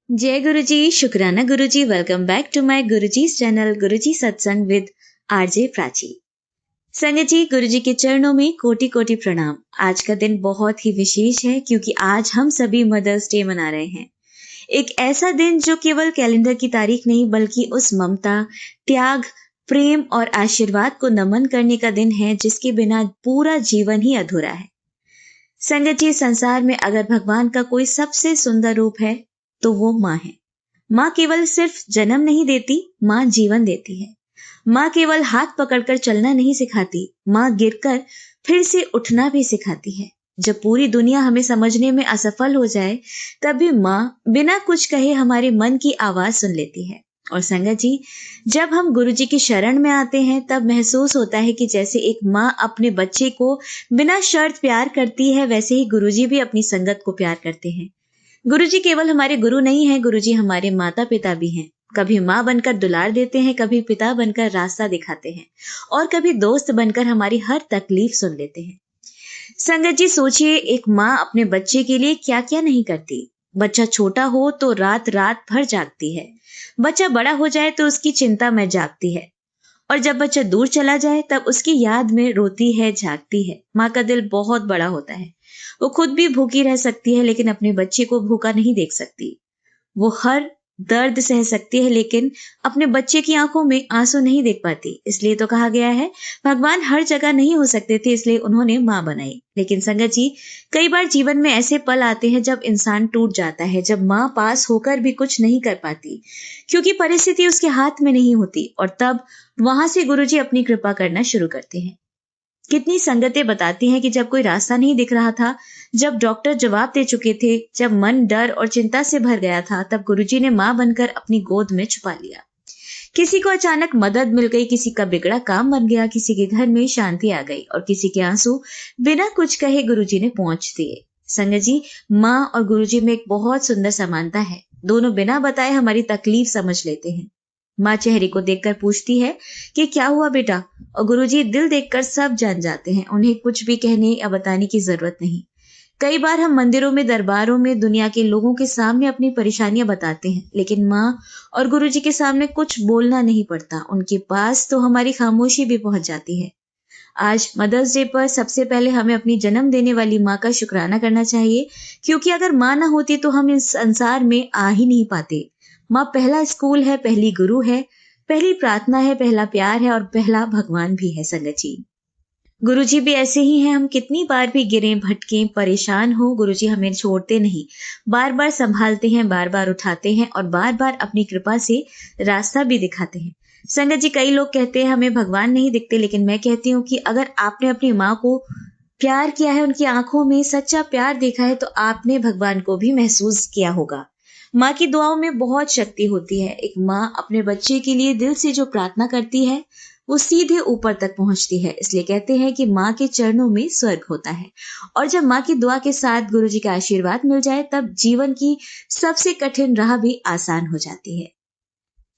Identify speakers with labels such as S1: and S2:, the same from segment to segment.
S1: जय गुरु जी, शुक्राना Guru ji. Welcome back to my Guruji channel Guruji Satsang with RJ Prachi. संगत जी, गुरु जी के चरणों में कोटि कोटि प्रणाम। आज का दिन बहुत ही विशेष है क्योंकि आज हम सभी मदर्स डे मना रहे हैं। एक ऐसा दिन जो केवल कैलेंडर की तारीख नहीं बल्कि उस ममता, त्याग, प्रेम और आशीर्वाद को नमन करने का दिन है जिसके बिना पूरा जीवन ही अधूरा है। संगत जी, संसार में अगर भगवान का कोई सबसे सुंदर रूप है तो वो माँ है। माँ केवल सिर्फ जन्म नहीं देती, माँ जीवन देती है। माँ केवल हाथ पकड़कर चलना नहीं सिखाती, माँ गिरकर फिर से उठना भी सिखाती है। जब पूरी दुनिया हमें समझने में असफल हो जाए, तब भी माँ बिना कुछ कहे हमारे मन की आवाज सुन लेती है। और संगत जी, जब हम गुरु जी की शरण में आते हैं तब महसूस होता है कि जैसे एक माँ अपने बच्चे को बिना शर्त प्यार करती है, वैसे ही गुरु जी भी अपनी संगत को प्यार करते हैं। गुरुजी केवल हमारे गुरु नहीं हैं, गुरुजी हमारे माता पिता भी हैं। कभी माँ बनकर दुलार देते हैं, कभी पिता बनकर रास्ता दिखाते हैं और कभी दोस्त बनकर हमारी हर तकलीफ सुन लेते हैं। संगत जी, सोचिए, एक माँ अपने बच्चे के लिए क्या क्या नहीं करती। बच्चा छोटा हो तो रात रात भर जागती है, बच्चा बड़ा हो जाए तो उसकी चिंता में जागती है, और जब बच्चा दूर चला जाए तब उसकी याद में रोती है, जागती है। माँ का दिल बहुत बड़ा होता है। वो खुद भी भूखी रह सकती है लेकिन अपने बच्चे को भूखा नहीं देख सकती। वो हर दर्द सह सकती है लेकिन अपने बच्चे की आंखों में आंसू नहीं देख पाती। इसलिए तो कहा गया है, भगवान हर जगह नहीं हो सकते थे, इसलिए उन्होंने माँ बनाई। लेकिन संगत जी, कई बार जीवन में ऐसे पल आते हैं जब इंसान टूट जाता है, जब माँ पास होकर भी कुछ नहीं कर पाती क्योंकि परिस्थिति उसके हाथ में नहीं होती, और तब वहां से गुरुजी अपनी कृपा करना शुरू करते हैं। कितनी संगतें बताती हैं कि जब कोई रास्ता नहीं दिख रहा था, जब डॉक्टर जवाब दे चुके थे, जब मन डर और चिंता से भर गया था, तब गुरुजी ने माँ बनकर अपनी गोद में छुपा लिया। किसी को अचानक मदद मिल गई, किसी का बिगड़ा काम बन गया, किसी के घर में शांति आ गई और किसी के आंसू बिना कुछ कहे गुरुजी ने पहुंच दिए। संगत जी, माँ और गुरुजी में एक बहुत सुंदर समानता है। दोनों बिना बताए हमारी तकलीफ समझ लेते हैं। माँ चेहरे को देखकर पूछती है कि क्या हुआ बेटा, और गुरुजी दिल देखकर सब जान जाते हैं। उन्हें कुछ भी कहने या बताने की जरूरत नहीं। कई बार हम मंदिरों में, दरबारों में दुनिया के लोगों के सामने अपनी परेशानियां बताते हैं, लेकिन माँ और गुरुजी के सामने कुछ बोलना नहीं पड़ता। उनके पास तो हमारी खामोशी भी पहुंच जाती है। आज मदर्स डे पर सबसे पहले हमें अपनी जन्म देने वाली माँ का शुक्राना करना चाहिए, क्योंकि अगर माँ ना होती तो हम इस संसार में आ ही नहीं पाते। माँ पहला स्कूल है, पहली गुरु है, पहली प्रार्थना है, पहला प्यार है और पहला भगवान भी है। संगत जी, गुरुजी भी ऐसे ही हैं। हम कितनी बार भी गिरे, भटके, परेशान हो, गुरुजी हमें छोड़ते नहीं। बार बार संभालते हैं, बार बार उठाते हैं और बार बार अपनी कृपा से रास्ता भी दिखाते हैं। संगत जी, कई लोग कहते हैं हमें भगवान नहीं दिखते, लेकिन मैं कहती हूँ कि अगर आपने अपनी माँ को प्यार किया है, उनकी आंखों में सच्चा प्यार देखा है, तो आपने भगवान को भी महसूस किया होगा। माँ की दुआओं में बहुत शक्ति होती है। एक माँ अपने बच्चे के लिए दिल से जो प्रार्थना करती है वो सीधे ऊपर तक पहुंचती है। इसलिए कहते हैं कि माँ के चरणों में स्वर्ग होता है। और जब माँ की दुआ के साथ गुरु जी का आशीर्वाद मिल जाए, तब जीवन की सबसे कठिन राह भी आसान हो जाती है।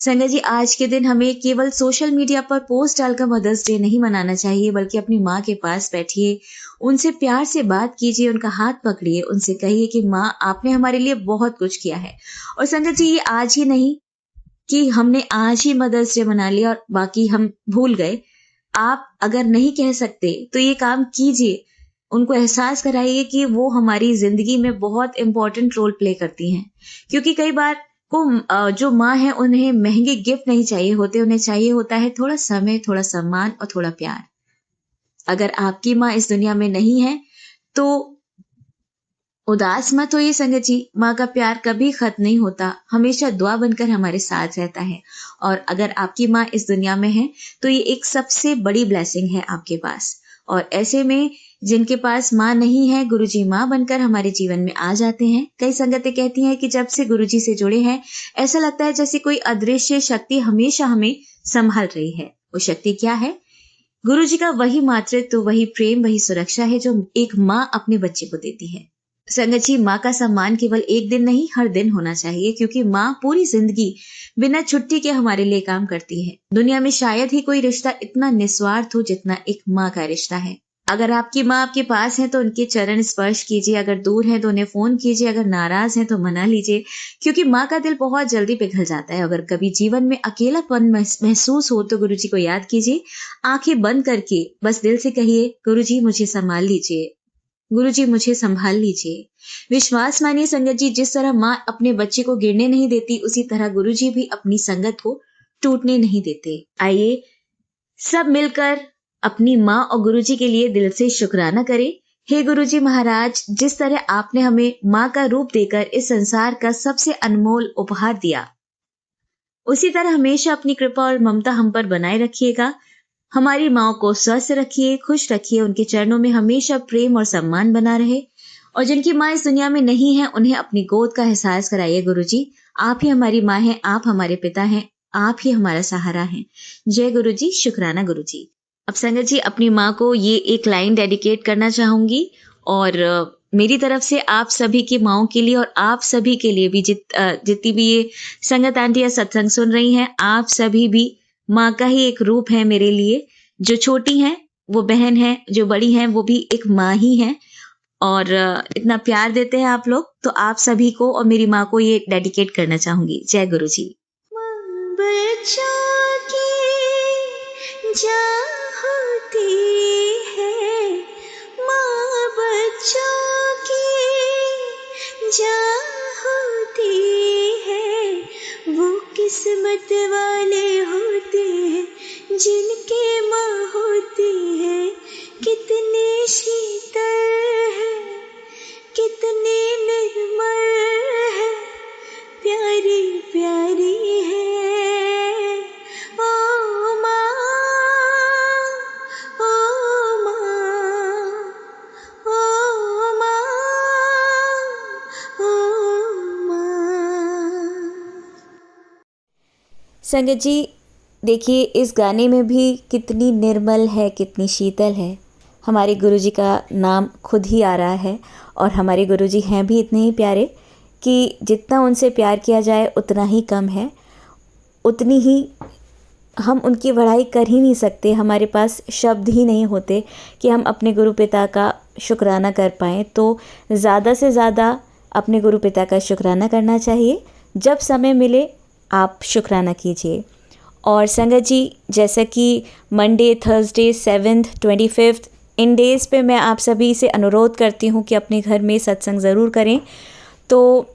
S1: संगत जी, आज के दिन हमें केवल सोशल मीडिया पर पोस्ट डालकर मदर्स डे नहीं मनाना चाहिए, बल्कि अपनी माँ के पास बैठिए, उनसे प्यार से बात कीजिए, उनका हाथ पकड़िए, उनसे कहिए कि माँ, आपने हमारे लिए बहुत कुछ किया है। और संगत जी, ये आज ही नहीं कि हमने आज ही मदर्स डे मना लिया और बाकी हम भूल गए। आप अगर नहीं कह सकते तो ये काम कीजिए। उनको एहसास कराइए कि वो हमारी जिंदगी में बहुत इंपॉर्टेंट रोल प्ले करती हैं। क्योंकि कई बार को जो माँ है, उन्हें महंगे गिफ्ट नहीं चाहिए होते, उन्हें चाहिए होता है थोड़ा समय, थोड़ा सम्मान और थोड़ा प्यार। अगर आपकी माँ इस दुनिया में नहीं है तो उदास मत होइए संगत जी। माँ का प्यार कभी खत्म नहीं होता, हमेशा दुआ बनकर हमारे साथ रहता है। और अगर आपकी माँ इस दुनिया में है तो ये एक सबसे बड़ी ब्लेसिंग है आपके पास। और ऐसे में जिनके पास माँ नहीं है, गुरुजी माँ बनकर हमारे जीवन में आ जाते हैं। कई संगतें कहती हैं कि जब से गुरुजी से जुड़े हैं, ऐसा लगता है जैसे कोई अदृश्य शक्ति हमेशा हमें संभाल रही है। वो शक्ति क्या है? गुरुजी का वही मातृत्व, वही प्रेम, वही सुरक्षा है जो एक माँ अपने बच्चे को देती है। संगत जी, माँ का सम्मान केवल एक दिन नहीं, हर दिन होना चाहिए, क्योंकि माँ पूरी जिंदगी बिना छुट्टी के हमारे लिए काम करती है। दुनिया में शायद ही कोई रिश्ता इतना निस्वार्थ हो जितना एक माँ का रिश्ता है। अगर आपकी माँ आपके पास है तो उनके चरण स्पर्श कीजिए, अगर दूर है तो उन्हें फ़ोन कीजिए, अगर नाराज़ हैं तो मना लीजिए, क्योंकि माँ का दिल बहुत जल्दी पिघल जाता है। अगर कभी जीवन में अकेलापन महसूस हो तो गुरुजी को याद कीजिए, आँखें बंद करके बस दिल से कहिए, गुरुजी मुझे सँभाल लीजिए, गुरुजी मुझे सँभाल लीजिए। विश्वास मानिए संगत जी, जिस तरह माँ अपने बच्चे को गिरने नहीं देती, उसी तरह गुरुजी भी अपनी संगत को टूटने नहीं देते। आइए सब मिलकर अपनी माँ और गुरुजी के लिए दिल से शुक्राना करें। हे गुरुजी महाराज, जिस तरह आपने हमें माँ का रूप देकर इस संसार का सबसे अनमोल उपहार दिया, उसी तरह हमेशा अपनी कृपा और ममता हम पर बनाए रखिएगा। हमारी माँ को स्वस्थ रखिए, खुश रखिए, उनके चरणों में हमेशा प्रेम और सम्मान बना रहे। और जिनकी माँ इस दुनिया में नहीं है, उन्हें अपनी गोद का एहसास कराइए गुरुजी। आप ही हमारी माँ हैं, आप हमारे पिता हैं, आप ही हमारा सहारा हैं। जय गुरुजी, शुक्राना गुरुजी। अब संगत जी, अपनी माँ को ये एक लाइन डेडिकेट करना चाहूंगी, और मेरी तरफ से आप सभी की माँओं के लिए और आप सभी के लिए भी, जितनी भी ये संगत आंटियां सत्संग सुन रही हैं, आप सभी भी माँ का ही एक रूप है मेरे लिए। जो छोटी हैं वो बहन है, जो बड़ी हैं वो भी एक माँ ही है। और इतना प्यार देते हैं आप लोग, तो आप सभी को और मेरी माँ को ये डेडिकेट करना चाहूंगी। जय गुरु जी। बच्चों की जान होती है, माँ बच्चों की जान होती है, वो किस्मत वाले होते हैं जिनके माँ होती है। कितनी शीतल है, कितनी निर्मल है, प्यारी प्यारी है। ओ माँ, ओ माँ, ओ माँ, ओ माँ। संगत जी, देखिए इस गाने में भी कितनी निर्मल है, कितनी शीतल है। हमारे गुरुजी का नाम खुद ही आ रहा है, और हमारे गुरुजी हैं भी इतने ही प्यारे कि जितना उनसे प्यार किया जाए उतना ही कम है। उतनी ही हम उनकी बढ़ाई कर ही नहीं सकते, हमारे पास शब्द ही नहीं होते कि हम अपने गुरु पिता का शुक्राना कर पाएँ। तो ज़्यादा से ज़्यादा अपने गुरु पिता का शुक्राना करना चाहिए। जब समय मिले आप शुक्राना कीजिए। और संगत जी, जैसा कि मंडे, थर्सडे, 7th, 25th इन डेज़ पे मैं आप सभी से अनुरोध करती हूँ कि अपने घर में सत्संग ज़रूर करें। तो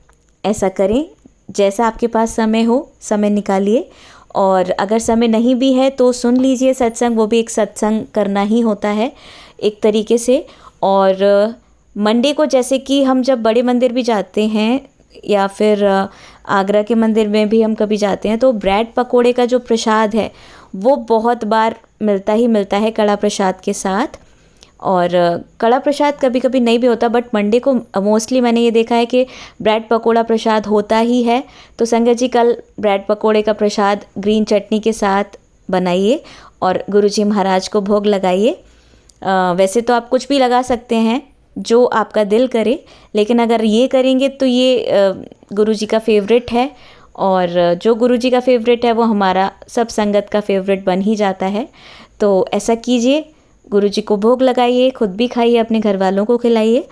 S1: ऐसा करें, जैसा आपके पास समय हो, समय निकालिए। और अगर समय नहीं भी है तो सुन लीजिए सत्संग, वो भी एक सत्संग करना ही होता है एक तरीके से। और मंडे को जैसे कि हम जब बड़े मंदिर भी जाते हैं, या फिर आगरा के मंदिर में भी हम कभी जाते हैं, तो ब्रेड पकोड़े का जो प्रसाद है वो बहुत बार मिलता ही मिलता है कड़ा प्रसाद के साथ। और कड़ा प्रसाद कभी कभी नहीं भी होता, बट मंडे को मोस्टली मैंने ये देखा है कि ब्रेड पकोड़ा प्रसाद होता ही है। तो संगत जी, कल ब्रेड पकोड़े का प्रसाद ग्रीन चटनी के साथ बनाइए और गुरुजी महाराज को भोग लगाइए। वैसे तो आप कुछ भी लगा सकते हैं जो आपका दिल करे, लेकिन अगर ये करेंगे तो ये गुरुजी का फेवरेट है, और जो गुरुजी का फेवरेट है वो हमारा सब संगत का फेवरेट बन ही जाता है। तो ऐसा कीजिए, गुरुजी को भोग लगाइए, खुद भी खाइए, अपने घर वालों को खिलाइए।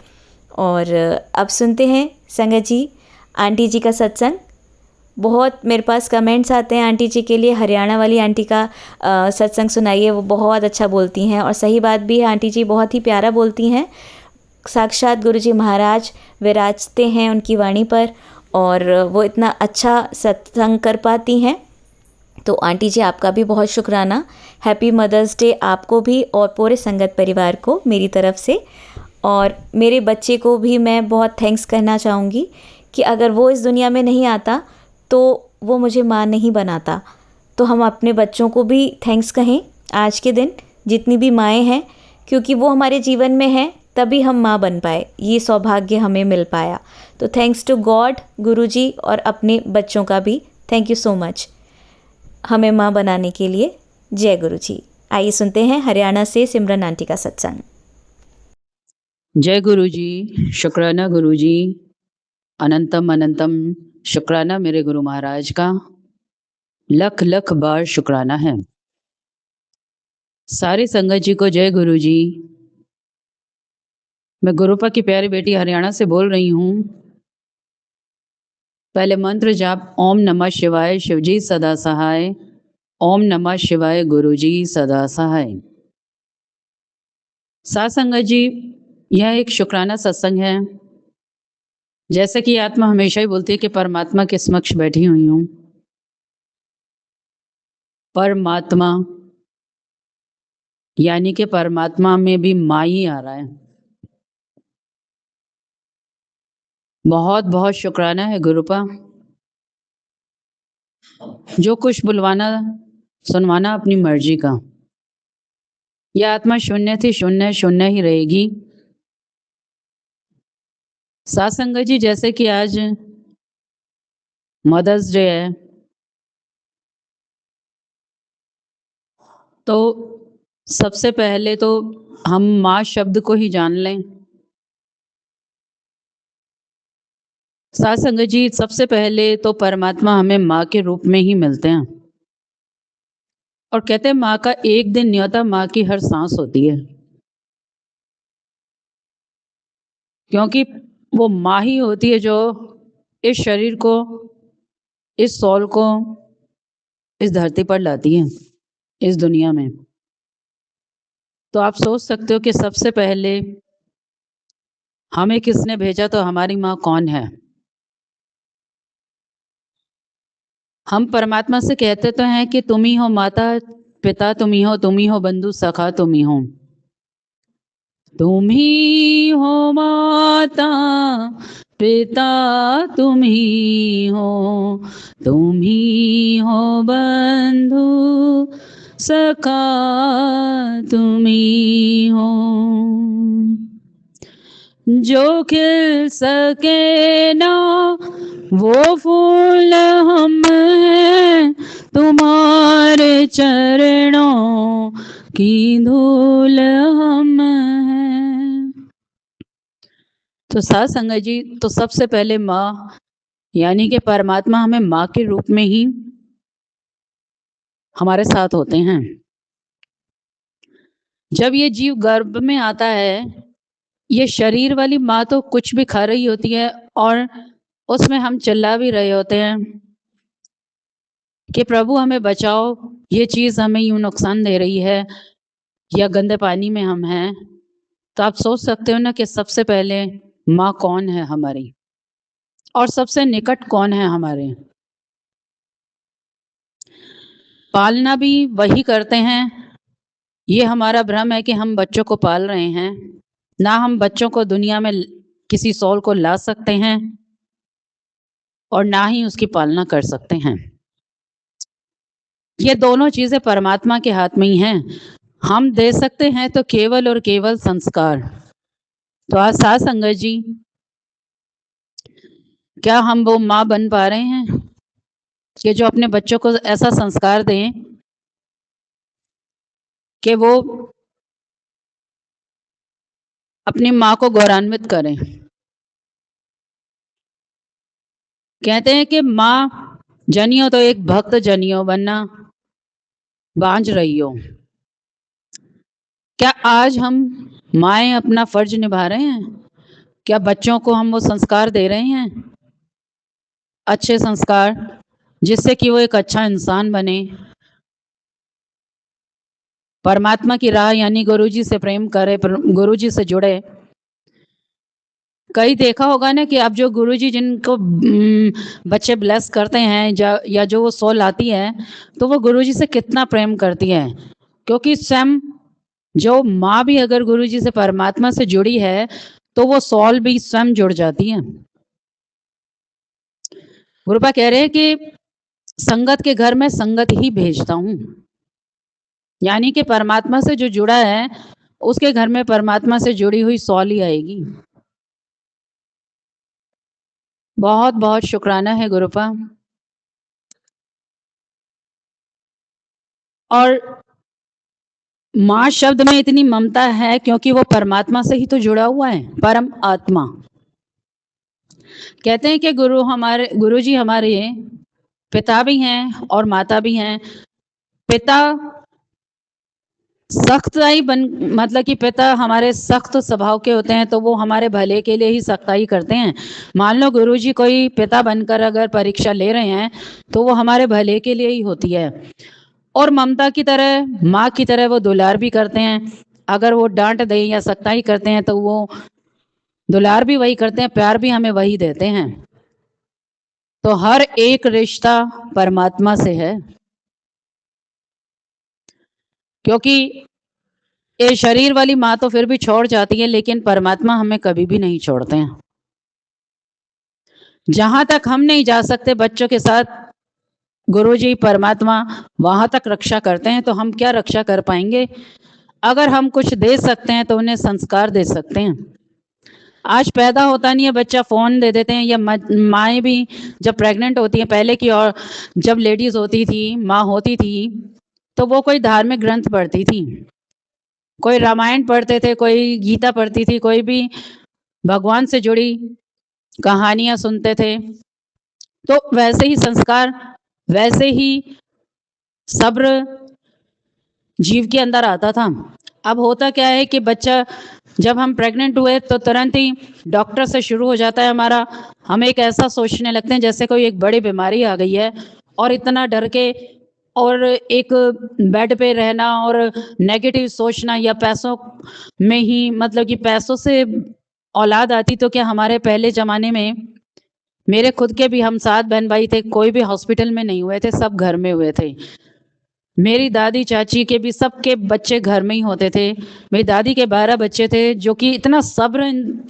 S1: और अब सुनते हैं संगत जी आंटी जी का सत्संग। बहुत मेरे पास कमेंट्स आते हैं आंटी जी के लिए, हरियाणा वाली आंटी का सत्संग सुनाइए, वो बहुत अच्छा बोलती हैं। और सही बात भी है, आंटी जी बहुत ही प्यारा बोलती हैं। साक्षात गुरुजी महाराज विराजते हैं उनकी वाणी पर, और वो इतना अच्छा सत्संग कर पाती हैं। तो आंटी जी, आपका भी बहुत शुक्राना। हैप्पी मदर्स डे आपको भी और पूरे संगत परिवार को मेरी तरफ से। और मेरे बच्चे को भी मैं बहुत थैंक्स करना चाहूँगी कि अगर वो इस दुनिया में नहीं आता तो वो मुझे माँ नहीं बनाता। तो हम अपने बच्चों को भी थैंक्स कहें आज के दिन, जितनी भी माएँ हैं, क्योंकि वो हमारे जीवन में हैं तभी हम माँ बन पाए, ये सौभाग्य हमें मिल पाया। तो थैंक्स टू गॉड, गुरुजी, और अपने बच्चों का भी थैंक यू सो मच हमें माँ बनाने के लिए। जय गुरुजी। आइए सुनते हैं हरियाणा से सिमरन आंटी का सत्संग।
S2: जय गुरुजी, शुक्राना गुरुजी, अनंतम अनंतम शुक्राना मेरे गुरु महाराज का, लख लख बार शुक्राना है। सारे संगत जी को जय गुरुजी। मैं गुरुपा की प्यारी बेटी हरियाणा से बोल रही हूँ। पहले मंत्र जाप ओम नमः शिवाय, शिवजी सदा सहाय। ओम नमः शिवाय, गुरुजी सदा सहाय। साथ संगत जी, यह एक शुक्राना सत्संग है। जैसे कि आत्मा हमेशा ही बोलती है कि परमात्मा के समक्ष बैठी हुई हूँ। परमात्मा यानी कि परमात्मा में भी माँ ही आ रहा है। बहुत बहुत शुक्राना है गुरुपा, जो कुछ बुलवाना सुनवाना अपनी मर्जी का। यह आत्मा शून्य थी, शून्य शून्य ही रहेगी। साथ संगत जी, जैसे कि आज मदर्स डे है, तो सबसे पहले तो हम माँ शब्द को ही जान लें। साथ संगत जी, सबसे पहले तो परमात्मा हमें माँ के रूप में ही मिलते हैं, और कहते हैं माँ का एक दिन न्योता माँ की हर सांस होती है, क्योंकि वो माँ ही होती है जो इस शरीर को, इस सोल को इस धरती पर लाती है, इस दुनिया में। तो आप सोच सकते हो कि सबसे पहले हमें किसने भेजा, तो हमारी माँ कौन है। हम परमात्मा से कहते तो हैं कि तुम ही हो माता पिता, तुम ही हो बंधु सखा, तुम ही हो। तुम ही हो माता पिता, तुम ही हो, तुम ही हो बंधु सखा, तुम ही हो। जो खिल सके ना वो फूल हम हैं, तुम्हारे चरणों की धूल हम हैं। तो साथ संगत जी, तो सबसे पहले माँ यानी कि परमात्मा हमें माँ के रूप में ही हमारे साथ होते हैं। जब ये जीव गर्भ में आता है, ये शरीर वाली माँ तो कुछ भी खा रही होती है, और उसमें हम चिल्ला भी रहे होते हैं कि प्रभु हमें बचाओ, ये चीज हमें यूं नुकसान दे रही है, या गंदे पानी में हम हैं। तो आप सोच सकते हो ना कि सबसे पहले माँ कौन है हमारी, और सबसे निकट कौन है हमारे। पालना भी वही करते हैं। ये हमारा भ्रम है कि हम बच्चों को पाल रहे हैं। ना हम बच्चों को दुनिया में किसी सोल को ला सकते हैं, और ना ही उसकी पालना कर सकते हैं। ये दोनों चीजें परमात्मा के हाथ में ही हैं। हम दे सकते हैं तो केवल और केवल संस्कार। तो आज साथ संगत जी, क्या हम वो माँ बन पा रहे हैं कि जो अपने बच्चों को ऐसा संस्कार दें कि वो अपनी माँ को गौरवान्वित करें। कहते हैं कि माँ जनियो तो एक भक्त जनियो, वरना बांझ रही हो। क्या आज हम माएँ अपना फर्ज निभा रहे हैं? क्या बच्चों को हम वो संस्कार दे रहे हैं, अच्छे संस्कार, जिससे कि वो एक अच्छा इंसान बने, परमात्मा की राह यानी गुरुजी से प्रेम करे, गुरुजी से जुड़े। कई देखा होगा ना कि अब जो गुरुजी जिनको बच्चे ब्लेस करते हैं, या जो वो सोल आती है, तो वो गुरुजी से कितना प्रेम करती है, क्योंकि स्वयं जो माँ भी अगर गुरुजी से परमात्मा से जुड़ी है, तो वो सोल भी स्वयं जुड़ जाती है। गुरुपा कह रहे हैं कि संगत के घर में संगत ही भेजता हूँ, यानी कि परमात्मा से जो जुड़ा है उसके घर में परमात्मा से जुड़ी हुई सोल ही आएगी। बहुत बहुत शुक्राना है गुरुपा। और माँ शब्द में इतनी ममता है क्योंकि वो परमात्मा से ही तो जुड़ा हुआ है, परम आत्मा। कहते हैं कि गुरुजी हमारे पिता भी हैं और माता भी हैं। पिता सख्ताई मतलब कि पिता हमारे सख्त स्वभाव के होते हैं तो वो हमारे भले के लिए ही सख्ताई करते हैं। मान लो गुरुजी कोई पिता बनकर अगर परीक्षा ले रहे हैं तो वो हमारे भले के लिए ही होती है। और ममता की तरह, माँ की तरह वो दुलार भी करते हैं। अगर वो डांट दें या सख्ताई करते हैं तो वो दुलार भी वही करते हैं, प्यार भी हमें वही देते हैं। तो हर एक रिश्ता परमात्मा से है, क्योंकि ये शरीर वाली माँ तो फिर भी छोड़ जाती है, लेकिन परमात्मा हमें कभी भी नहीं छोड़ते हैं। जहां तक हम नहीं जा सकते बच्चों के साथ, गुरुजी परमात्मा वहां तक रक्षा करते हैं। तो हम क्या रक्षा कर पाएंगे? अगर हम कुछ दे सकते हैं तो उन्हें संस्कार दे सकते हैं। आज पैदा होता नहीं है बच्चा, फोन दे देते हैं। या माएँ भी जब प्रेग्नेंट होती हैं, पहले की और जब लेडीज होती थी, माँ होती थी, तो वो कोई धार्मिक ग्रंथ पढ़ती थी, कोई रामायण पढ़ते थे, कोई गीता पढ़ती थी, कोई भी भगवान से जुड़ी कहानियां सुनते थे। तो वैसे ही संस्कार, वैसे ही सब्र जीव के अंदर आता था। अब होता क्या है कि बच्चा, जब हम प्रेग्नेंट हुए तो तुरंत ही डॉक्टर से शुरू हो जाता है हमारा। हम एक ऐसा सोचने लगते हैं जैसे कोई एक बड़ी बीमारी आ गई है, और इतना डर के, और एक बेड पे रहना और नेगेटिव सोचना, या पैसों में ही, मतलब कि पैसों से औलाद आती। तो क्या हमारे पहले जमाने में, मेरे खुद के भी, हम 7 बहन भाई थे, कोई भी हॉस्पिटल में नहीं हुए थे, सब घर में हुए थे। मेरी दादी चाची के भी सबके बच्चे घर में ही होते थे। मेरी दादी के 12 बच्चे थे, जो कि इतना सब्र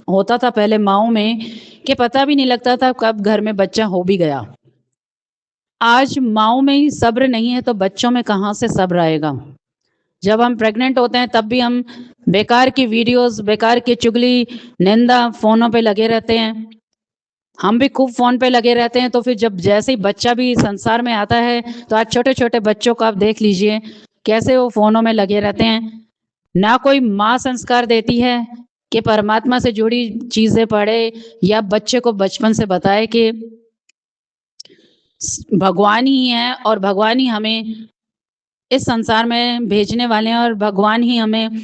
S2: होता था पहले माओं में कि पता भी नहीं लगता था कब घर में बच्चा हो भी गया। आज माओं में ही सब्र नहीं है तो बच्चों में कहाँ से सब्र आएगा? जब हम प्रेग्नेंट होते हैं तब भी हम बेकार की वीडियोस, बेकार की चुगली, निंदा फोनों पे लगे रहते हैं। हम भी खूब फोन पे लगे रहते हैं। तो फिर जब जैसे ही बच्चा भी संसार में आता है, तो आज छोटे छोटे बच्चों को आप देख लीजिए कैसे वो फोनों में लगे रहते हैं। ना कोई माँ संस्कार देती है कि परमात्मा से जुड़ी चीजें पढ़े, या बच्चे को बचपन से बताए कि भगवान ही है और भगवान ही हमें इस संसार में भेजने वाले हैं, और भगवान ही हमें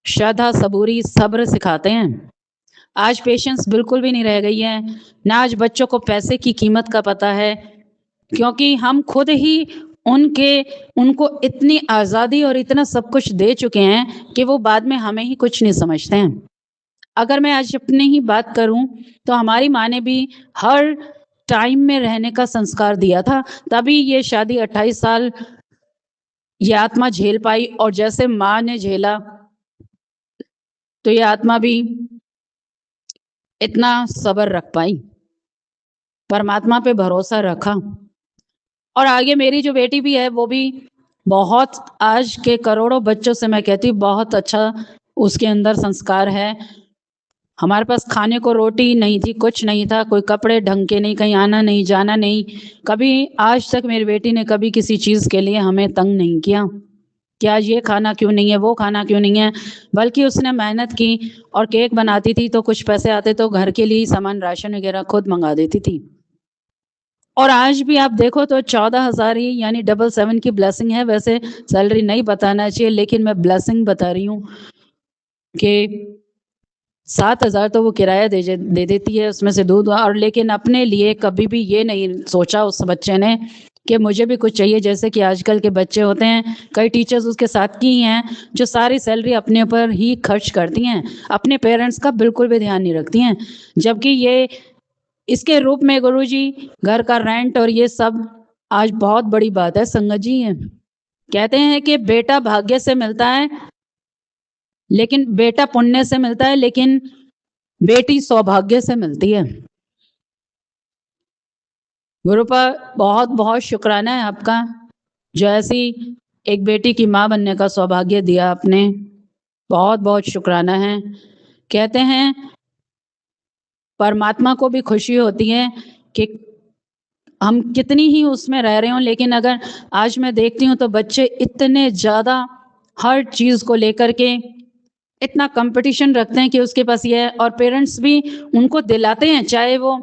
S2: श्रद्धा, सबूरी, सब्र सिखाते हैं। आज पेशेंस बिल्कुल भी नहीं रह गई है। ना आज बच्चों को पैसे की कीमत का पता है, क्योंकि हम खुद ही उनको इतनी आज़ादी और इतना सब कुछ दे चुके हैं कि वो बाद में हमें ही कुछ नहीं समझते हैं। अगर मैं आज अपनी ही बात करूं तो हमारी माँ ने भी हर टाइम में रहने का संस्कार दिया था, तभी ये शादी 28 साल ये आत्मा झेल पाई। और जैसे माँ ने झेला तो ये आत्मा भी इतना सब्र रख पाई, परमात्मा पे भरोसा रखा। और आगे मेरी जो बेटी भी है वो भी बहुत, आज के करोड़ों बच्चों से मैं कहती हूँ बहुत अच्छा उसके अंदर संस्कार है। हमारे पास खाने को रोटी नहीं थी, कुछ नहीं था, कोई कपड़े ढंग के नहीं, कहीं आना नहीं जाना नहीं। कभी आज तक मेरी बेटी ने कभी किसी चीज़ के लिए हमें तंग नहीं किया कि आज ये खाना क्यों नहीं है, वो खाना क्यों नहीं है। बल्कि उसने मेहनत की, और केक बनाती थी तो कुछ पैसे आते तो घर के लिए सामान, राशन वगैरह खुद मंगा देती थी। और आज भी आप देखो तो 14,000 ही, यानी 777 की ब्लेसिंग है। वैसे सैलरी नहीं बताना चाहिए, लेकिन मैं ब्लेसिंग बता रही हूँ कि 7,000 तो वो किराया दे देती है, उसमें से दूध। और लेकिन अपने लिए कभी भी ये नहीं सोचा उस बच्चे ने कि मुझे भी कुछ चाहिए। जैसे कि आजकल के बच्चे होते हैं, कई टीचर्स उसके साथ की हैं जो सारी सैलरी अपने ऊपर ही खर्च करती हैं, अपने पेरेंट्स का बिल्कुल भी ध्यान नहीं रखती हैं। जबकि ये, इसके रूप में गुरुजी घर का रेंट और ये सब आज बहुत बड़ी बात है। संगत जी है, कहते हैं कि बेटा भाग्य से मिलता है, लेकिन बेटा पुण्य से मिलता है, लेकिन बेटी सौभाग्य से मिलती है। गुरु पर बहुत बहुत शुक्राना है आपका, जो ऐसी एक बेटी की माँ बनने का सौभाग्य दिया आपने। बहुत बहुत शुक्राना है। कहते हैं परमात्मा को भी खुशी होती है कि हम कितनी ही उसमें रह रहे हो, लेकिन अगर आज मैं देखती हूँ तो बच्चे इतने ज़्यादा हर चीज़ को लेकर के इतना कंपटीशन रखते हैं कि उसके पास ये है, और पेरेंट्स भी उनको दिलाते हैं, चाहे वो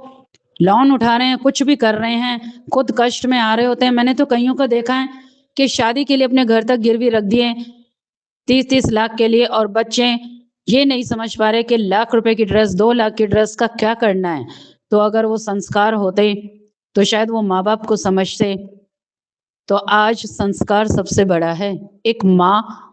S2: लोन उठा रहे हैं, कुछ भी कर रहे हैं, खुद कष्ट में आ रहे होते हैं। मैंने तो कईयों को देखा है कि शादी के लिए अपने घर तक गिरवी रख दिए, 30-30 लाख के लिए, और बच्चे ये नहीं समझ पा रहे कि लाख रुपए की ड्रेस, 2 लाख की ड्रेस का क्या करना है। तो अगर वो संस्कार होते तो शायद वो माँ-बाप को समझते। तो आज संस्कार सबसे बड़ा है। एक माँ,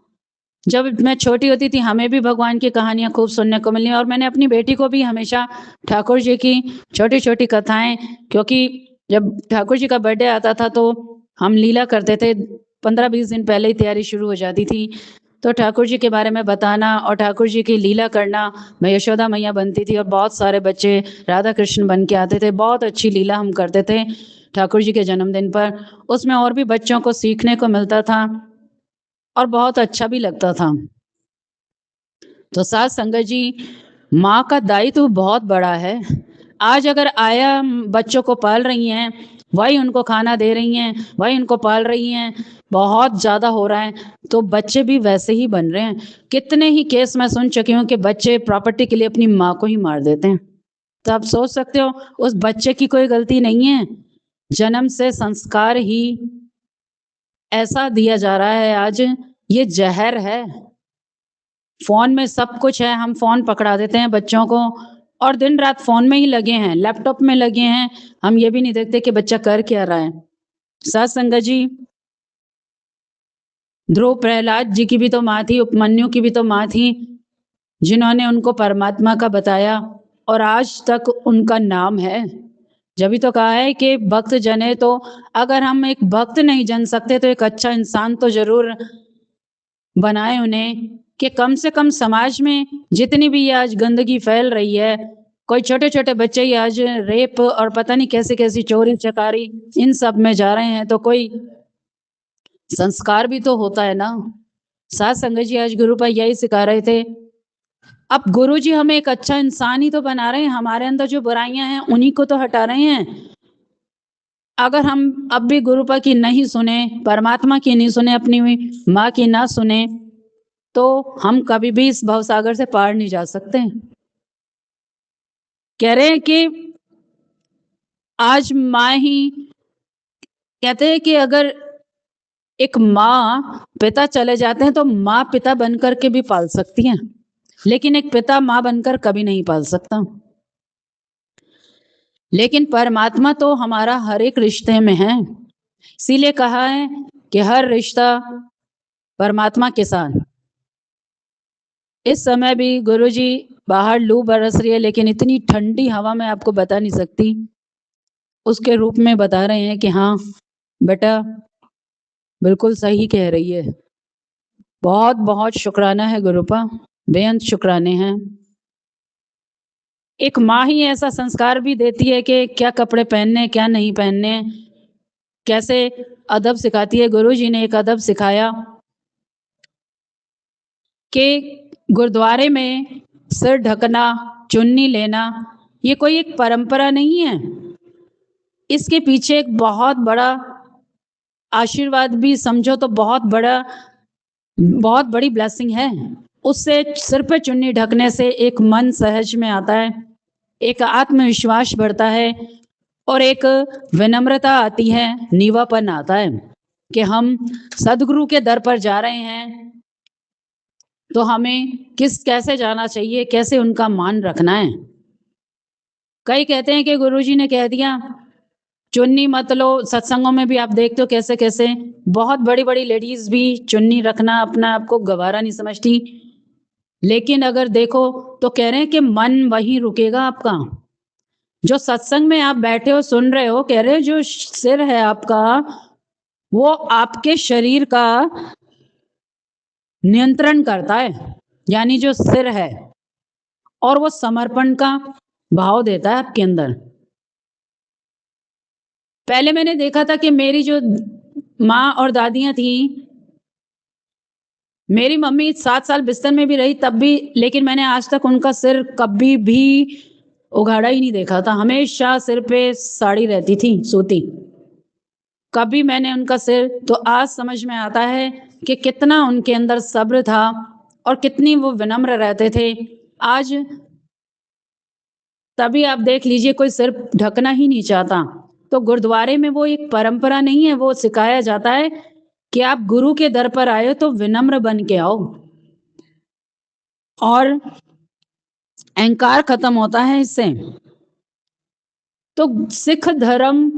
S2: जब मैं छोटी होती थी हमें भी भगवान की कहानियाँ खूब सुनने को मिली, और मैंने अपनी बेटी को भी हमेशा ठाकुर जी की छोटी-छोटी कथाएँ, क्योंकि जब ठाकुर जी का बर्थडे आता था तो हम लीला करते थे, 15-20 दिन पहले ही तैयारी शुरू हो जाती थी। तो ठाकुर जी के बारे में बताना और ठाकुर जी की लीला करना, मैं यशोदा मैया बनती थी और बहुत सारे बच्चे राधा कृष्ण बन के आते थे। बहुत अच्छी लीला हम करते थे ठाकुर जी के जन्मदिन पर। उसमें और भी बच्चों को सीखने को मिलता था और बहुत अच्छा भी लगता था। तो साथ संगत जी, माँ का दायित्व बहुत बड़ा है। आज अगर आया बच्चों को पाल रही हैं, वही उनको खाना दे रही हैं, वही उनको पाल रही हैं, बहुत ज़्यादा हो रहा है, तो बच्चे भी वैसे ही बन रहे हैं। कितने ही केस मैं सुन चुकी हूँ कि बच्चे प्रॉपर्टी के लिए अपनी माँ को ही मार देते हैं। तो आप सोच सकते हो उस बच्चे की कोई गलती नहीं है। जन्म से संस्कार ही ऐसा दिया जा रहा है आज, ये ज़हर है। फ़ोन में सब कुछ है, हम फ़ोन पकड़ा देते हैं बच्चों को और दिन-रात फ़ोन में ही लगे हैं, लैपटॉप में लगे हैं। हम ये भी नहीं देखते कि बच्चा कर क्या रहा है। साथ संगत जी, ध्रुव प्रहलाद जी की भी तो माँ थी, उपमन्यु की भी तो माँ थी, जिन्होंने उनको परमात्मा का बताया और आज तक उनका नाम है। जब भी तो कहा है कि भक्त जने, तो अगर हम एक भक्त नहीं जन सकते तो एक अच्छा इंसान तो ज़रूर बनाए उन्हें, कि कम से कम समाज में जितनी भी ये आज गंदगी फैल रही है, कोई छोटे-छोटे बच्चे ही आज रेप और पता नहीं कैसी-कैसी चोरी-चकारी इन सब में जा रहे हैं, तो कोई संस्कार भी तो होता है ना। साथ संगत जी, आज गुरु भाई यही सिखा रहे थे। अब गुरु जी हमें एक अच्छा इंसान ही तो बना रहे हैं, हमारे अंदर जो बुराइयां हैं उन्हीं को तो हटा रहे हैं। अगर हम अब भी गुरुपा की नहीं सुने, परमात्मा की नहीं सुने, अपनी माँ की ना सुने, तो हम कभी भी इस भवसागर से पार नहीं जा सकते। कह रहे हैं कि आज माँ ही, कहते हैं कि अगर एक माँ पिता चले जाते हैं तो माँ पिता बनकर के भी पाल सकती है, लेकिन एक पिता माँ बनकर कभी नहीं पाल सकता। लेकिन परमात्मा तो हमारा हर एक रिश्ते में है। इसीलिए कहा है कि हर रिश्ता परमात्मा के साथ। इस समय भी गुरुजी, बाहर लू बरस रही है, लेकिन इतनी ठंडी हवा मैं आपको बता नहीं सकती। उसके रूप में बता रहे हैं कि हाँ बेटा, बिल्कुल सही कह रही है। बहुत बहुत शुक्राना है गुरुपा, बेअंत शुक्राने हैं। एक माँ ही ऐसा संस्कार भी देती है कि क्या कपड़े पहनने, क्या नहीं पहनने, कैसे अदब सिखाती है। गुरुजी ने एक अदब सिखाया कि गुरुद्वारे में सिर ढकना, चुन्नी लेना, ये कोई एक परंपरा नहीं है। इसके पीछे एक बहुत बड़ा आशीर्वाद भी समझो तो बहुत बड़ी ब्लेसिंग है। उससे सिर पे चुन्नी ढकने से एक मन सहज में आता है, एक आत्मविश्वास बढ़ता है और एक विनम्रता आती है, नीवापन आता है कि हम सदगुरु के दर पर जा रहे हैं, तो हमें कैसे जाना चाहिए, कैसे उनका मान रखना है। कई कहते हैं कि गुरुजी ने कह दिया चुन्नी मत लो। सत्संगों में भी आप देखते हो कैसे कैसे बहुत बड़ी बड़ी लेडीज भी चुन्नी रखना अपना आपको गवारा नहीं समझती। लेकिन अगर देखो तो कह रहे हैं कि मन वही रुकेगा आपका। जो सत्संग में आप बैठे हो, सुन रहे हो, कह रहे हो जो सिर है आपका, वो आपके शरीर का नियंत्रण करता है। यानी जो सिर है, और वो समर्पण का भाव देता है आपके अंदर। पहले मैंने देखा था कि मेरी जो माँ और दादियां थी, मेरी मम्मी 7 साल बिस्तर में भी रही तब भी, लेकिन मैंने आज तक उनका सिर कभी भी उघाड़ा ही नहीं देखा था। हमेशा सिर पे साड़ी रहती थी, सूती। कभी मैंने उनका सिर, तो आज समझ में आता है कि कितना उनके अंदर सब्र था और कितनी वो विनम्र रहते थे। आज तभी आप देख लीजिए कोई सिर ढकना ही नहीं चाहता। तो गुरुद्वारे में वो एक परंपरा नहीं है, वो सिखाया जाता है कि आप गुरु के दर पर आए हो तो विनम्र बन के आओ। और अहंकार खत्म होता है इससे। तो सिख धर्म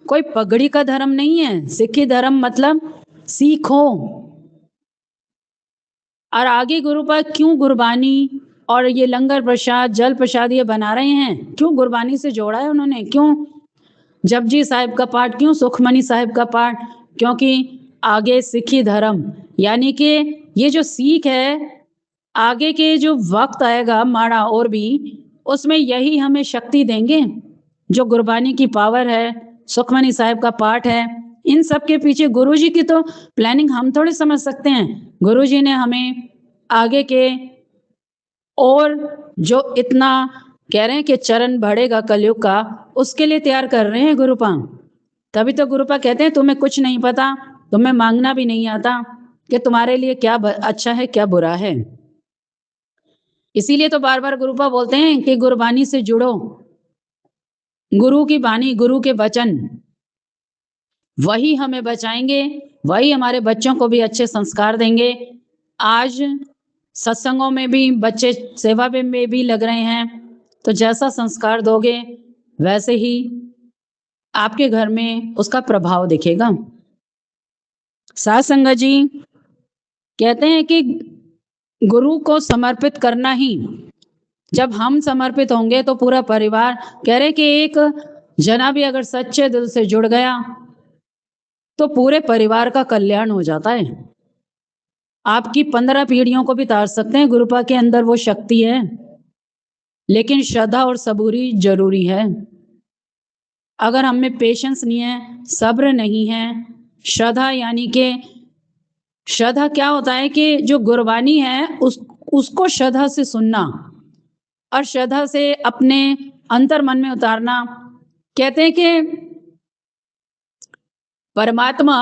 S2: कोई पगड़ी का धर्म नहीं है। सिखी धर्म मतलब सीखो। और आगे गुरु पर क्यों गुरबानी और ये लंगर प्रसाद जल प्रसाद ये बना रहे हैं, क्यों गुरबानी से जोड़ा है उन्होंने, क्यों जपजी साहिब का पाठ, क्यों सुखमनी साहिब का पाठ? क्योंकि आगे सिखी धर्म यानी कि ये जो सीख है, आगे के जो वक्त आएगा माड़ा और भी, उसमें यही हमें शक्ति देंगे। जो गुरबानी की पावर है, सुखमनी साहिब का पाठ है, इन सब के पीछे गुरुजी की तो प्लानिंग हम थोड़ी समझ सकते हैं। गुरुजी ने हमें आगे के और जो इतना कह रहे हैं कि चरण बढ़ेगा कलयुग का, उसके लिए तैयार कर रहे हैं गुरुपा। तभी तो गुरुपा कहते हैं तुम्हें कुछ नहीं पता, तुम्हें मांगना भी नहीं आता कि तुम्हारे लिए क्या अच्छा है क्या बुरा है। इसीलिए तो बार बार गुरुपा बोलते हैं कि गुरबानी से जुड़ो। गुरु की बानी, गुरु के वचन, वही हमें बचाएंगे, वही हमारे बच्चों को भी अच्छे संस्कार देंगे। आज सत्संगों में भी बच्चे सेवा में भी लग रहे हैं, तो जैसा संस्कार दोगे वैसे ही आपके घर में उसका प्रभाव दिखेगा। साध संगत जी कहते हैं कि गुरु को समर्पित करना ही, जब हम समर्पित होंगे तो पूरा परिवार, कह रहे कि एक जना भी अगर सच्चे दिल से जुड़ गया तो पूरे परिवार का कल्याण हो जाता है। आपकी 15 पीढ़ियों को भी तार सकते हैं। गुरुपा के अंदर वो शक्ति है, लेकिन श्रद्धा और सबूरी जरूरी है। अगर हम में पेशेंस नहीं है, सब्र नहीं है, श्रद्धा यानी कि श्रद्धा क्या होता है कि जो गुरबानी है उसको श्रद्धा से सुनना और श्रद्धा से अपने अंतर मन में उतारना। कहते हैं कि परमात्मा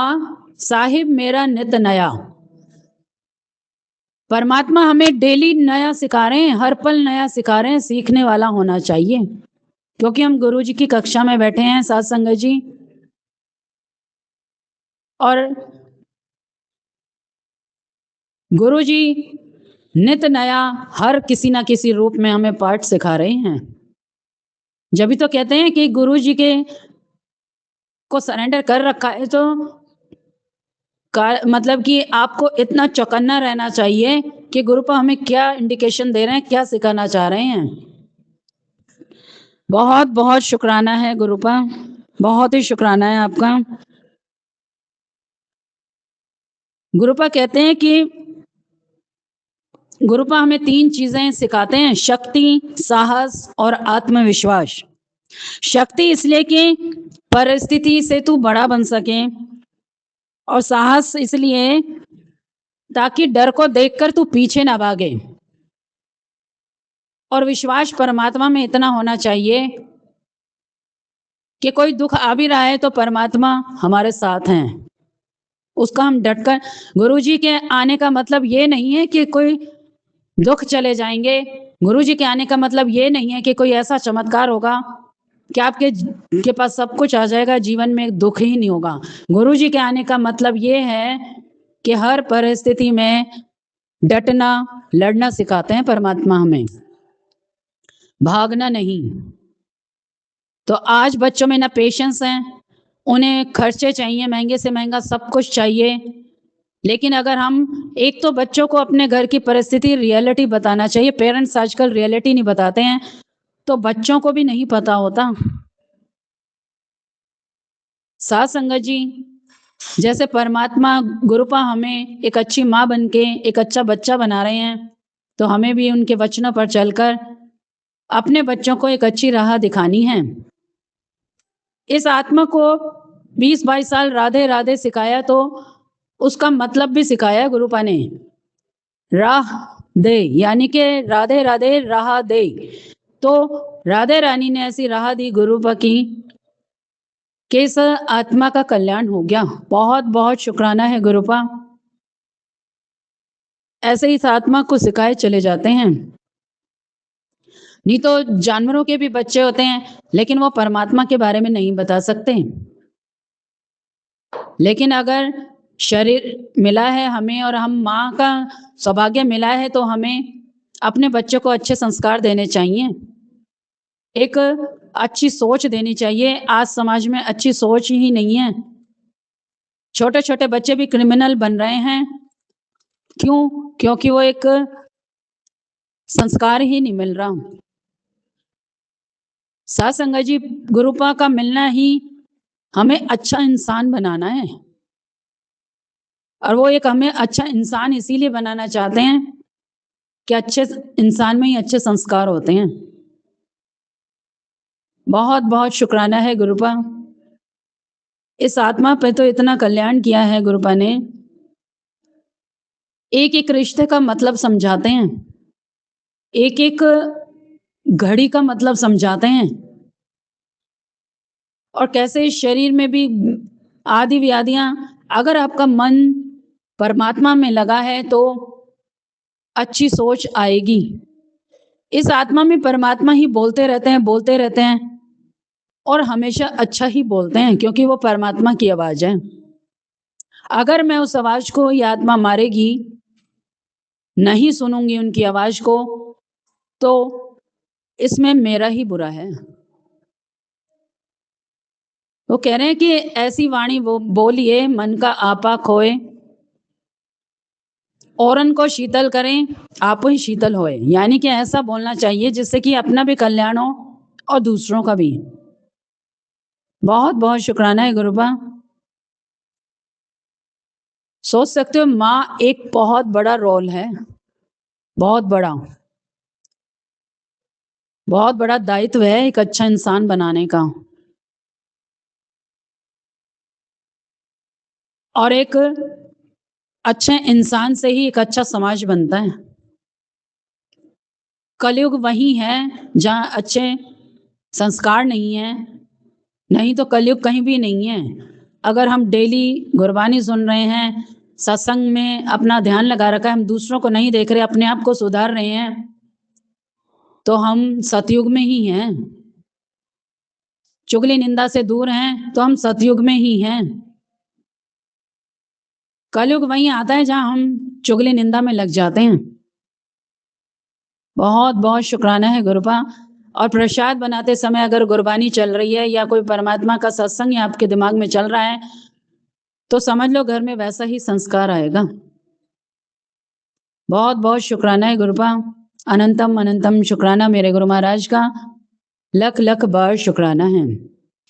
S2: साहिब मेरा नित नया, परमात्मा हमें डेली नया सिखा रहे हैं, हर पल नया सिखा रहे हैं। सीखने वाला होना चाहिए, क्योंकि हम गुरु जी की कक्षा में बैठे हैं साध संगत जी, और गुरु जी नित नया हर किसी ना किसी रूप में हमें पाठ सिखा रहे हैं। जब भी तो कहते हैं कि गुरु जी के को सरेंडर कर रखा है, तो मतलब कि आपको इतना चौकन्ना रहना चाहिए कि गुरुपा हमें क्या इंडिकेशन दे रहे हैं, क्या सिखाना चाह रहे हैं। बहुत बहुत शुक्राना है गुरुपा, बहुत ही शुक्राना है आपका। गुरुपा कहते हैं कि गुरुपा हमें 3 चीजें सिखाते हैं, शक्ति, साहस और आत्मविश्वास। शक्ति इसलिए कि परिस्थिति से तू बड़ा बन सके, और साहस इसलिए ताकि डर को देखकर तू पीछे ना भागे, और विश्वास परमात्मा में इतना होना चाहिए कि कोई दुख आ भी रहा है तो परमात्मा हमारे साथ हैं, उसका हम डटकर। गुरुजी के आने का मतलब ये नहीं है कि कोई दुख चले जाएंगे। गुरुजी के आने का मतलब ये नहीं है कि कोई ऐसा चमत्कार होगा कि आपके के पास सब कुछ आ जाएगा, जीवन में दुख ही नहीं होगा। गुरुजी के आने का मतलब ये है कि हर परिस्थिति में डटना, लड़ना सिखाते हैं परमात्मा हमें, भागना नहीं। तो आज बच्चों में ना पेशेंस है, उन्हें खर्चे चाहिए, महंगे से महंगा सब कुछ चाहिए। लेकिन अगर हम, एक तो बच्चों को अपने घर की परिस्थिति रियलिटी बताना चाहिए। पेरेंट्स आजकल रियलिटी नहीं बताते हैं, तो बच्चों को भी नहीं पता होता। साध संगत जी, जैसे परमात्मा गुरुपा हमें एक अच्छी माँ बनके एक अच्छा बच्चा बना रहे हैं, तो हमें भी उनके वचनों पर चलकर अपने बच्चों को एक अच्छी राह दिखानी है। इस आत्मा को 20-22 साल राधे राधे सिखाया, तो उसका मतलब भी सिखाया गुरुपा ने। राह दे यानी कि राधे राधे राह दे। तो राधे रानी ने ऐसी राह दी गुरुपा की कि इस आत्मा का कल्याण हो गया। बहुत बहुत शुक्राना है गुरुपा, ऐसे ही इस आत्मा को सिखाए चले जाते हैं। नहीं तो जानवरों के भी बच्चे होते हैं, लेकिन वो परमात्मा के बारे में नहीं बता सकते। लेकिन अगर शरीर मिला है हमें और हम माँ का सौभाग्य मिला है, तो हमें अपने बच्चों को अच्छे संस्कार देने चाहिए, एक अच्छी सोच देनी चाहिए। आज समाज में अच्छी सोच ही नहीं है। छोटे छोटे बच्चे भी क्रिमिनल बन रहे हैं। क्यों? क्योंकि वो एक संस्कार ही नहीं मिल रहा। साथ संगत जी, गुरुपा का मिलना ही हमें अच्छा इंसान बनाना है, और वो एक हमें अच्छा इंसान इसीलिए बनाना चाहते हैं कि अच्छे इंसान में ही अच्छे संस्कार होते हैं। बहुत बहुत शुक्राना है गुरुपा। इस आत्मा पे तो इतना कल्याण किया है गुरुपा ने। एक एक रिश्ते का मतलब समझाते हैं, एक एक घड़ी का मतलब समझाते हैं, और कैसे इस शरीर में भी आदि व्याधियां, अगर आपका मन परमात्मा में लगा है तो अच्छी सोच आएगी। इस आत्मा में परमात्मा ही बोलते रहते हैं और हमेशा अच्छा ही बोलते हैं, क्योंकि वो परमात्मा की आवाज है। अगर मैं उस आवाज को, ये आत्मा मारेगी, नहीं सुनूंगी उनकी आवाज को, तो इसमें मेरा ही बुरा है। वो कह रहे हैं कि ऐसी वाणी वो बोलिए, मन का आपा खोए, औरन को शीतल करें, आप ही शीतल होए। यानी कि ऐसा बोलना चाहिए जिससे कि अपना भी कल्याण हो और दूसरों का भी। बहुत बहुत शुक्राना है गुरुबा। सोच सकते हो, माँ एक बहुत बड़ा रोल है, बहुत बड़ा दायित्व है एक अच्छा इंसान बनाने का, और एक अच्छे इंसान से ही एक अच्छा समाज बनता है। कलयुग वही है जहाँ अच्छे संस्कार नहीं है, नहीं तो कलयुग कहीं भी नहीं है। अगर हम डेली गुरबानी सुन रहे हैं, सत्संग में अपना ध्यान लगा रखा है, हम दूसरों को नहीं देख रहे, अपने आप को सुधार रहे हैं, तो हम सतयुग में ही हैं। चुगली निंदा से दूर हैं तो हम सतयुग में ही हैं। कलयुग वही आता है जहां हम चुगली निंदा में लग जाते हैं। बहुत बहुत शुक्राना है गुरुपा। और प्रसाद बनाते समय अगर गुरबानी चल रही है या कोई परमात्मा का सत्संग या आपके दिमाग में चल रहा है, तो समझ लो घर में वैसा ही संस्कार आएगा। बहुत बहुत शुक्राना है गुरुपा। अनंतम अनंतम शुक्राना मेरे गुरु महाराज का। लख लख बार शुक्राना है,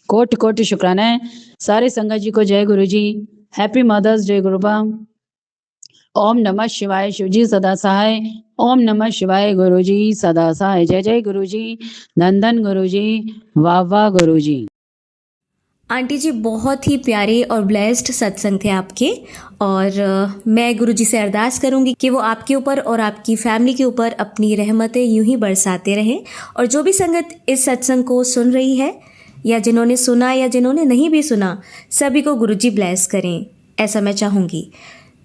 S2: कोटि कोटि शुक्राना है। सारे संगत जी को जय गुरु जी। Happy mother's day गुरुपा। ओम नमः शिवाय, शिवजी सदा सहाय। ओम नमः शिवाय, गुरु जी सदा सहाय। जय जय गुरु जी, धन धन गुरु जी, वाह वाह गुरु जी।
S1: आंटी जी, बहुत ही प्यारे और ब्लेस्ड सत्संग थे आपके, और मैं गुरु जी से अरदास करूंगी कि वो आपके ऊपर और आपकी फैमिली के ऊपर अपनी रहमतें यूं ही बरसाते रहें। और जो भी संगत इस सत्संग को सुन रही है, या जिन्होंने सुना या जिन्होंने नहीं भी सुना, सभी को गुरु जी ब्लेस करें, ऐसा मैं चाहूँगी।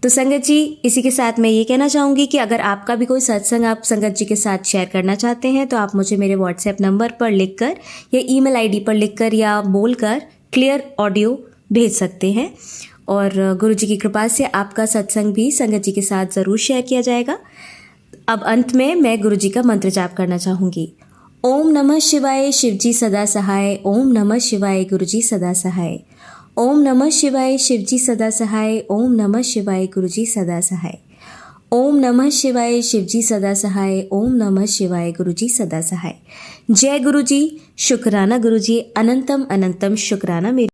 S1: तो संगत जी, इसी के साथ मैं ये कहना चाहूँगी कि अगर आपका भी कोई सत्संग आप संगत जी के साथ शेयर करना चाहते हैं, तो आप मुझे मेरे व्हाट्सएप नंबर पर लिखकर या ईमेल आईडी पर लिखकर या बोलकर क्लियर ऑडियो भेज सकते हैं, और गुरु जी की कृपा से आपका सत्संग भी संगत जी के साथ ज़रूर शेयर किया जाएगा। अब अंत में मैं गुरु जी का मंत्र जाप करना चाहूँगी। ओम नमः शिवाय, शिवजी सदा सहाय। ओम नमः शिवाय, गुरु जी सदा सहाय। ओम नमः शिवाय, शिवजी सदा सहाय। ओम नमः शिवाय, गुरु जी सदा सहाय। ओम नमः शिवाय, शिवजी सदा सहाय। ओम नमः शिवाय, गुरु जी सदा सहाय। जय गुरु जी। शुक्राना गुरु जी, अनंतम अनंतम शुक्राना मेरे